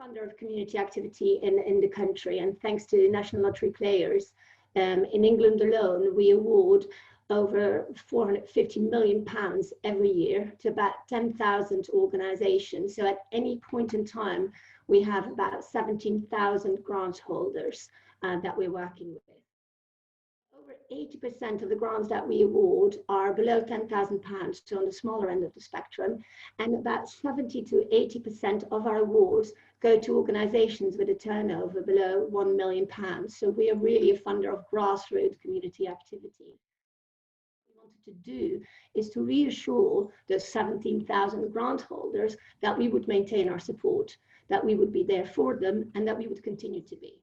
funder of community activity in the country, and thanks to national lottery players, in England alone, we award over £450 million every year to about 10,000 organisations. So at any point in time, we have about 17,000 grant holders that we're working with. Over 80% of the grants that we award are below £10,000, so on the smaller end of the spectrum, and about 70 to 80% of our awards go to organisations with a turnover below £1 million. So we are really a funder of grassroots community activity. What we wanted to do is to reassure those 17,000 grant holders that we would maintain our support, that we would be there for them, and that we would continue to be.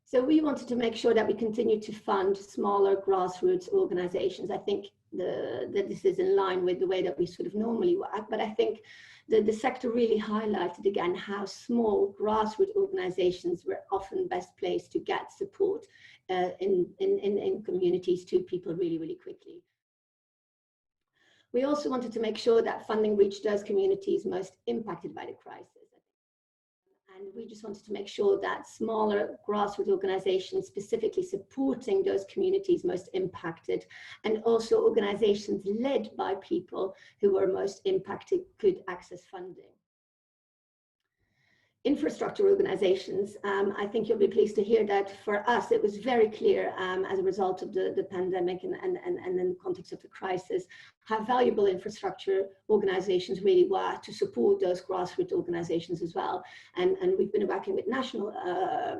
So we wanted to make sure that we continue to fund smaller grassroots organizations. I think that this is in line with the way that we sort of normally work, but I think the sector really highlighted again how small grassroots organizations were often best placed to get support in communities to people really, really quickly. We also wanted to make sure that funding reached those communities most impacted by the crisis. And we just wanted to make sure that smaller grassroots organizations specifically supporting those communities most impacted, and also organizations led by people who were most impacted could access funding. Infrastructure organizations, I think you'll be pleased to hear that for us, it was very clear as a result of the pandemic and in the context of the crisis, how valuable infrastructure organizations really were to support those grassroots organizations as well. And we've been working with national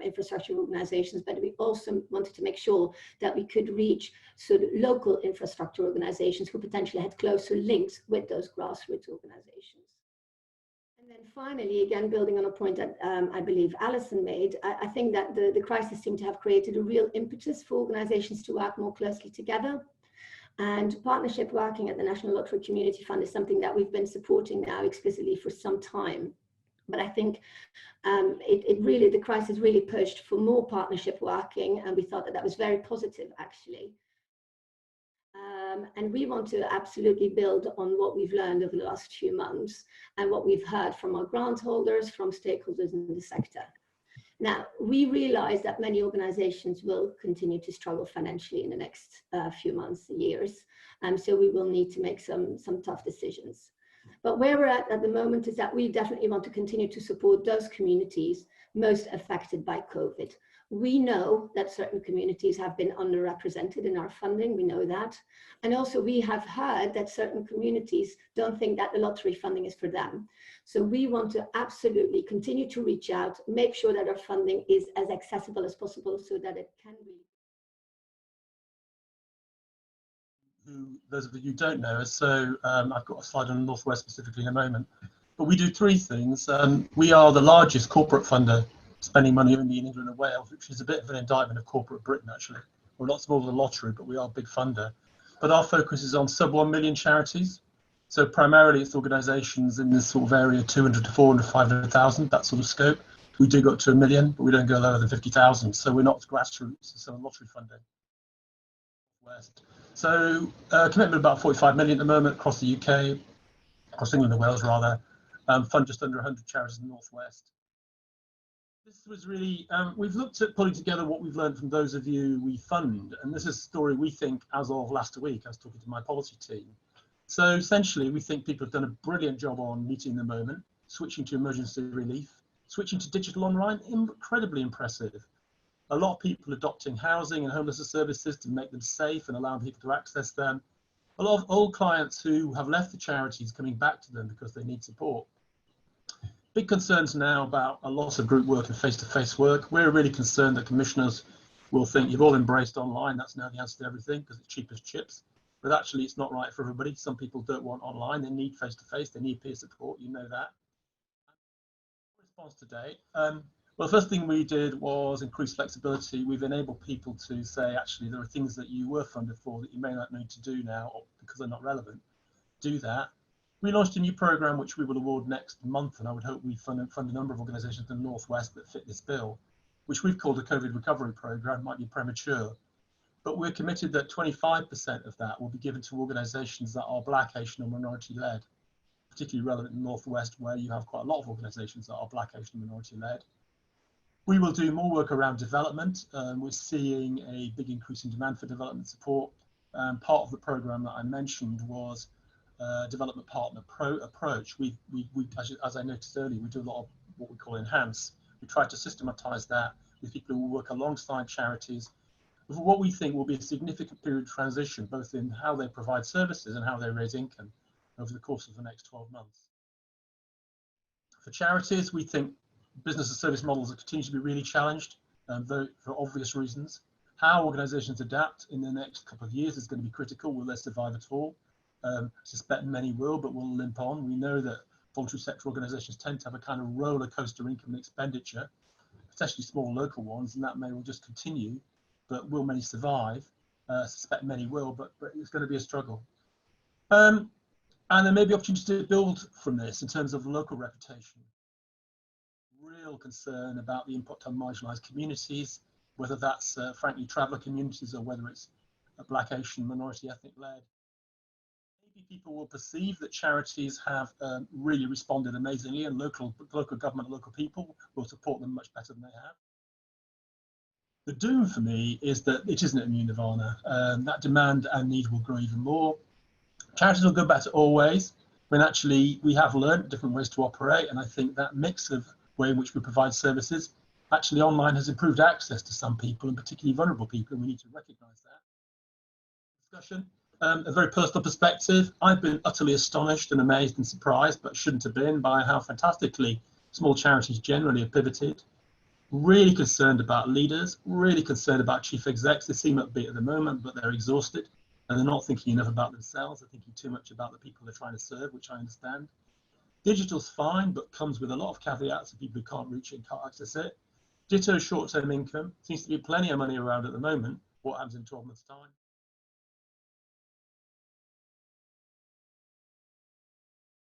infrastructure organizations, but we also wanted to make sure that we could reach sort of local infrastructure organizations who potentially had closer links with those grassroots organizations. And then finally, again, building on a point that I believe Alison made, I think that the crisis seemed to have created a real impetus for organizations to work more closely together. And partnership working at the National Lottery Community Fund is something that we've been supporting now explicitly for some time. But I think the crisis really pushed for more partnership working, and we thought that was very positive, actually. And we want to absolutely build on what we've learned over the last few months and what we've heard from our grant holders, from stakeholders in the sector. Now, we realize that many organizations will continue to struggle financially in the next few months, years. So we will need to make some tough decisions. But where we're at the moment is that we definitely want to continue to support those communities most affected by COVID. We know that certain communities have been underrepresented in our funding, we know that. And also we have heard that certain communities don't think that the lottery funding is for them. So we want to absolutely continue to reach out, make sure that our funding is as accessible as possible so that it can be. Those of you who don't know us, so I've got a slide on the Northwest specifically in a moment, but we do three things. We are the largest corporate funder spending money only in England and Wales, which is a bit of an indictment of corporate Britain, actually. We're not smaller than lottery, but we are a big funder. But our focus is on sub 1 million charities. So primarily it's organisations in this sort of area, 200 to 400, 500,000, that sort of scope. We do go up to 1 million, but we don't go lower than 50,000. So we're not grassroots, so lottery funding. West. So commitment about 45 million at the moment across the UK, across England and Wales rather, fund just under 100 charities in the Northwest. This was really, we've looked at pulling together what we've learned from those of you we fund, and this is a story we think as of last week. I was talking to my policy team. So essentially, we think people have done a brilliant job on meeting the moment, switching to emergency relief, switching to digital online, incredibly impressive. A lot of people adopting housing and homelessness services to make them safe and allowing people to access them. A lot of old clients who have left the charities coming back to them because they need support. Big concerns now about a loss of group work and face-to-face work. We're really concerned that commissioners will think you've all embraced online, that's now the answer to everything because it's cheap as chips. But actually it's not right for everybody. Some people don't want online, they need face-to-face, they need peer support, you know that. Response today. Well, the first thing we did was increase flexibility. We've enabled people to say, actually, there are things that you were funded for that you may not need to do now because they're not relevant. Do that. We launched a new program which we will award next month, and I would hope we fund a number of organisations in the Northwest that fit this bill, which we've called a COVID recovery program. Might be premature, but we're committed that 25% of that will be given to organisations that are Black, Asian or minority led. particularly relevant in the Northwest, where you have quite a lot of organisations that are Black, Asian, minority led. We will do more work around development. We're seeing a big increase in demand for development support. Part of the programme that I mentioned was development partner approach. As I noticed earlier, we do a lot of what we call enhance. We try to systematise that with people who work alongside charities for what we think will be a significant period of transition, both in how they provide services and how they raise income over the course of the next 12 months. For charities, we think business and service models will continue to be really challenged, though for obvious reasons. How organisations adapt in the next couple of years is going to be critical. Will they survive at all? I suspect many will, but will limp on. We know that voluntary sector organisations tend to have a kind of roller coaster income and expenditure, especially small local ones, and that may well just continue. But will many survive? I suspect many will, but it's going to be a struggle. And there may be opportunities to build from this in terms of local reputation. Real concern about the impact on marginalised communities, whether that's frankly traveller communities or whether it's a Black, Asian, minority ethnic led. Maybe people will perceive that charities have really responded amazingly, and local government, local people will support them much better than they have. The doom for me is that it isn't a new nirvana. That demand and need will grow even more. Charities will go back to always, when actually we have learned different ways to operate, and I think that mix of way in which we provide services, actually online has improved access to some people, and particularly vulnerable people, and we need to recognise that. Discussion, a very personal perspective. I've been utterly astonished and amazed and surprised, but shouldn't have been, by how fantastically small charities generally have pivoted. Really concerned about leaders, really concerned about chief execs. They seem upbeat at the moment, but they're exhausted and they're not thinking enough about themselves. They're thinking too much about the people they're trying to serve, which I understand. Digital's fine, but comes with a lot of caveats of people who can't reach it and can't access it. Ditto short-term income. Seems to be plenty of money around at the moment. What happens in 12 months' time?